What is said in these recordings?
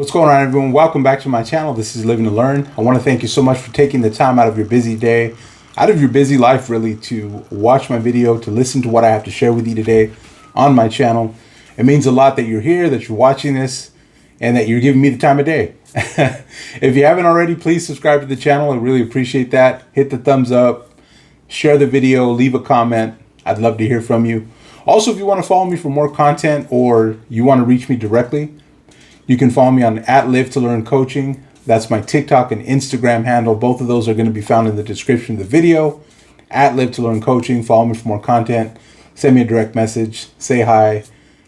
What's going on, everyone? Welcome back to my channel. This is Living to Learn. I want to thank you so much for taking the time out of your busy day, out of your busy life, really, to watch my video, to listen to what I have to share with you today on my channel. It means a lot that you're here, that you're watching this, and that you're giving me the time of day. If you haven't already, please subscribe to the channel. I really appreciate that. Hit the thumbs up, share the video, leave a comment. I'd love to hear from you. Also, if you want to follow me for more content or you want to reach me directly, you can follow me on @LiveToLearnCoaching. That's my TikTok and Instagram handle. Both of those are going to be found in the description of the video. @LiveToLearnCoaching. Follow me for more content. Send me a direct message. Say hi,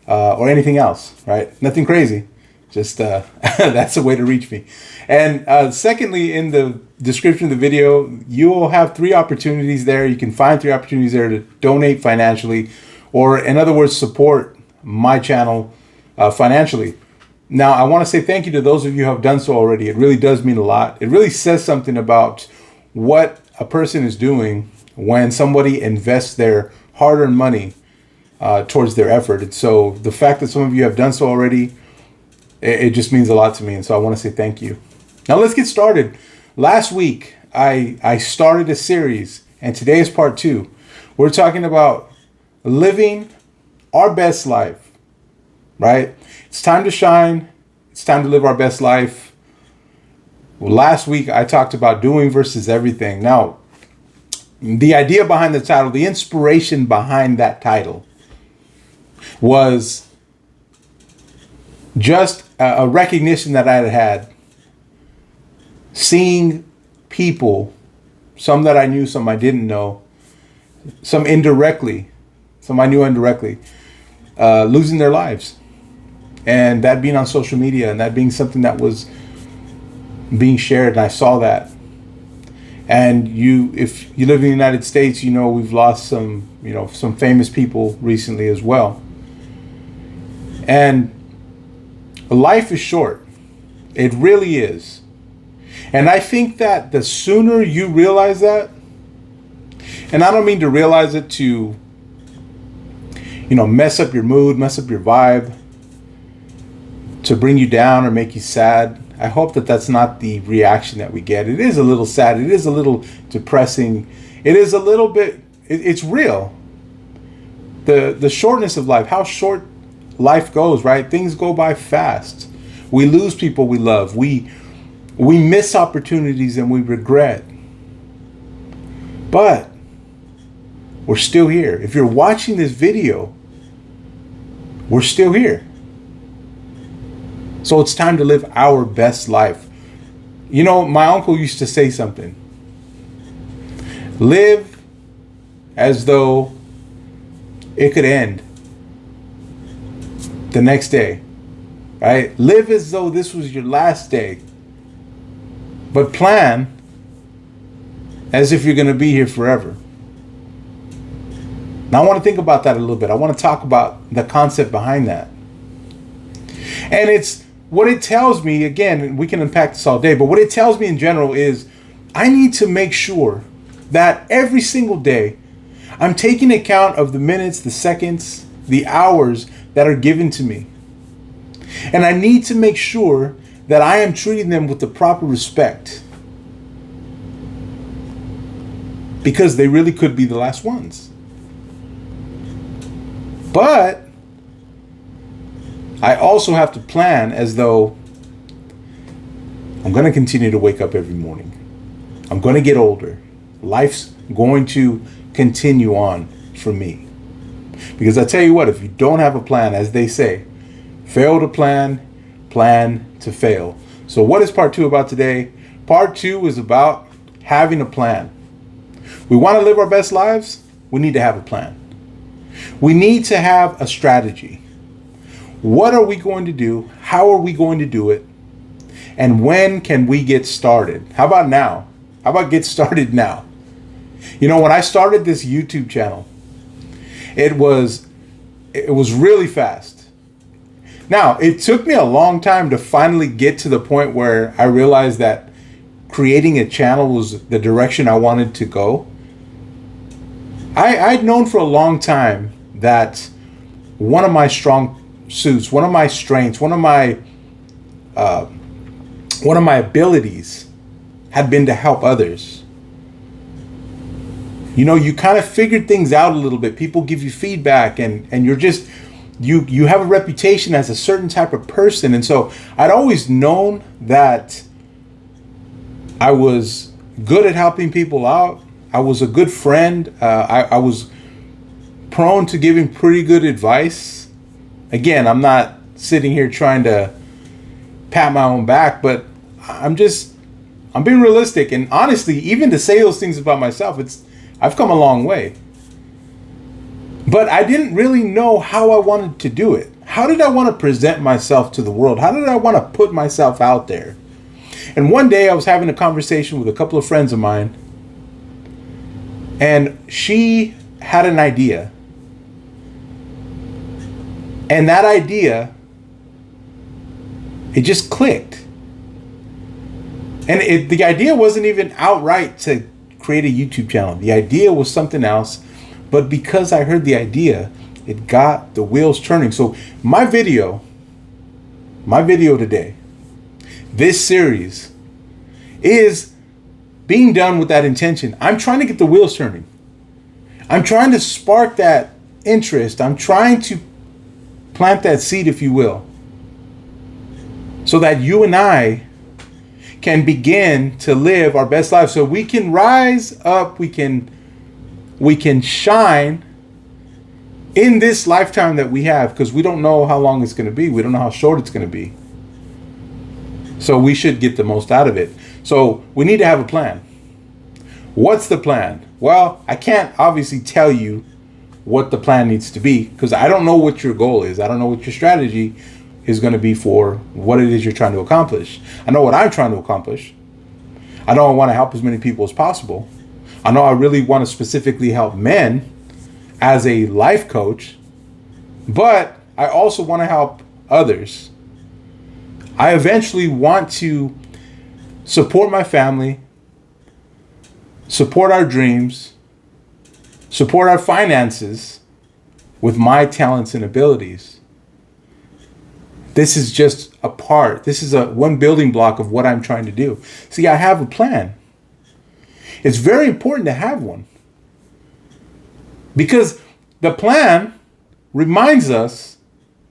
or anything else. Right? Nothing crazy. Just that's a way to reach me. And secondly, in the description of the video, you will have 3 opportunities there. You can find 3 opportunities there to donate financially, or in other words, support my channel financially. Now, I want to say thank you to those of you who have done so already. It really does mean a lot. It really says something about what a person is doing when somebody invests their hard-earned money towards their effort. And so the fact that some of you have done so already, it just means a lot to me. And so I want to say thank you. Now, let's get started. Last week, I started a series, and today is part 2. We're talking about living our best life, right? It's time to shine. It's time to live our best life. Well, last week, I talked about doing versus everything. Now, the idea behind the title, the inspiration behind that title was just a recognition that I had seeing people, some that I knew, some I didn't know, some indirectly, some I knew indirectly, losing their lives. And that being on social media, and that being something that was being shared, and I saw that. And if you live in the United States, you know we've lost some famous people recently as well. And life is short. It really is. And I think that the sooner you realize that, and I don't mean to realize it to, mess up your mood, mess up your vibe, to bring you down or make you sad. I hope that that's not the reaction that we get. It is a little sad. It is a little depressing. It is a little bit, it's real. The shortness of life, how short life goes, right? Things go by fast. We lose people we love. We miss opportunities and we regret. But we're still here. If you're watching this video, we're still here. So it's time to live our best life. My uncle used to say something. Live as though it could end the next day, right? Live as though this was your last day. But plan as if you're going to be here forever. Now I want to think about that a little bit. I want to talk about the concept behind that. And it's what it tells me, again, we can unpack this all day, but what it tells me in general is I need to make sure that every single day I'm taking account of the minutes, the seconds, the hours that are given to me. And I need to make sure that I am treating them with the proper respect, because they really could be the last ones. But I also have to plan as though I'm going to continue to wake up every morning. I'm going to get older. Life's going to continue on for me. Because I tell you what, if you don't have a plan, as they say, fail to plan, plan to fail. So what is part 2 about today? Part 2 is about having a plan. We want to live our best lives. We need to have a plan. We need to have a strategy. What are we going to do? How are we going to do it? And when can we get started? How about now? How about get started now? When I started this YouTube channel, it was really fast. Now, it took me a long time to finally get to the point where I realized that creating a channel was the direction I wanted to go. I'd known for a long time that one of my strong suits, one of my strengths, one of my one of my abilities had been to help others. You know, you kind of figured things out a little bit. People give you feedback, and you're just, you have a reputation as a certain type of person. And so I'd always known that I was good at helping people out. I was a good friend. I was prone to giving pretty good advice. Again, I'm not sitting here trying to pat my own back, but I'm being realistic. And honestly, even to say those things about myself, I've come a long way. But I didn't really know how I wanted to do it. How did I want to present myself to the world? How did I want to put myself out there? And one day I was having a conversation with a couple of friends of mine, and she had an idea. And that idea, it just clicked. And the idea wasn't even outright to create a YouTube channel. The idea was something else. But because I heard the idea, it got the wheels turning. So my video today, this series, is being done with that intention. I'm trying to get the wheels turning. I'm trying to spark that interest. I'm trying to plant that seed, if you will, so that you and I can begin to live our best life, so we can rise up, we can shine in this lifetime that we have, because we don't know how long it's going to be. We don't know how short it's going to be. So we should get the most out of it. So we need to have a plan. What's the plan? Well, I can't obviously tell you what the plan needs to be, because I don't know what your goal is. I don't know what your strategy is going to be for what it is you're trying to accomplish. I know what I'm trying to accomplish. I know I want to help as many people as possible. I know I really want to specifically help men as a life coach, but I also want to help others. I eventually want to support my family, support our dreams, support our finances with my talents and abilities. This is just a part. This is one building block of what I'm trying to do. See, I have a plan. It's very important to have one, because the plan reminds us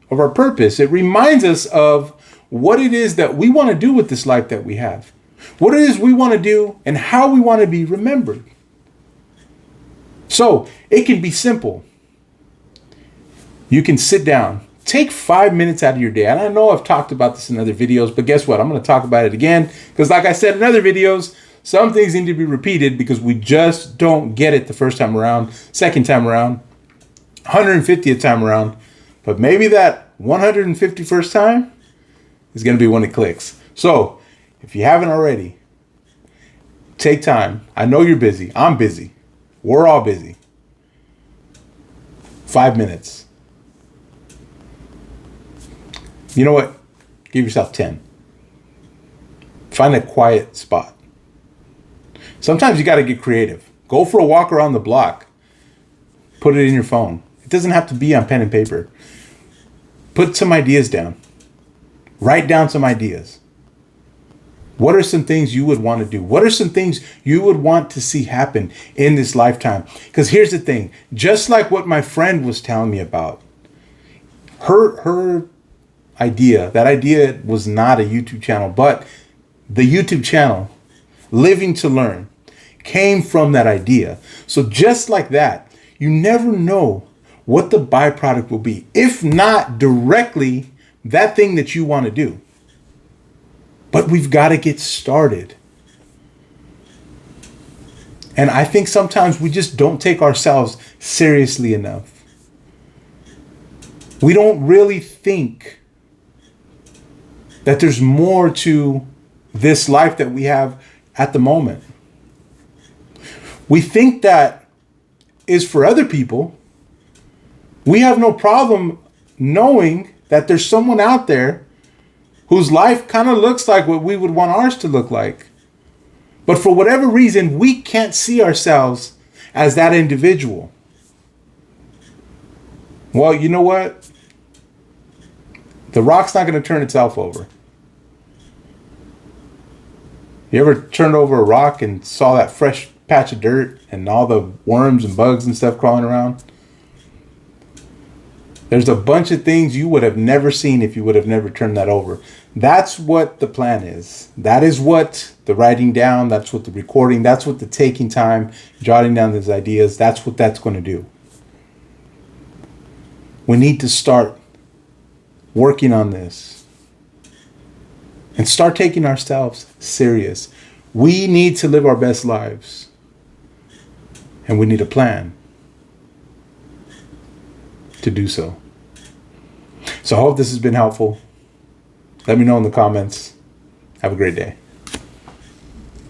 of our purpose. It reminds us of what it is that we want to do with this life that we have, what it is we want to do, and how we want to be remembered. So it can be simple. You can sit down, take 5 minutes out of your day. And I know I've talked about this in other videos, but guess what? I'm going to talk about it again, because like I said in other videos, some things need to be repeated because we just don't get it the first time around, second time around, 150th time around. But maybe that 151st time is going to be when it clicks. So if you haven't already, take time. I know you're busy. I'm busy. We're all busy. 5 minutes. You know what? Give yourself 10. Find a quiet spot. Sometimes you got to get creative. Go for a walk around the block. Put it in your phone. It doesn't have to be on pen and paper. Put some ideas down. Write down some ideas. What are some things you would want to do? What are some things you would want to see happen in this lifetime? Because here's the thing. Just like what my friend was telling me about, her idea, that idea was not a YouTube channel, but the YouTube channel, Living to Learn, came from that idea. So just like that, you never know what the byproduct will be, if not directly that thing that you want to do. But we've got to get started. And I think sometimes we just don't take ourselves seriously enough. We don't really think that there's more to this life that we have at the moment. We think that is for other people. We have no problem knowing that there's someone out there whose life kind of looks like what we would want ours to look like. But for whatever reason, we can't see ourselves as that individual. Well, you know what? The rock's not going to turn itself over. You ever turned over a rock and saw that fresh patch of dirt and all the worms and bugs and stuff crawling around? There's a bunch of things you would have never seen if you would have never turned that over. That's what the plan is. That is what the writing down, that's what the recording, that's what the taking time, jotting down these ideas, that's what that's going to do. We need to start working on this and start taking ourselves serious. We need to live our best lives, and we need a plan to do so. So I hope this has been helpful. Let me know in the comments. Have a great day.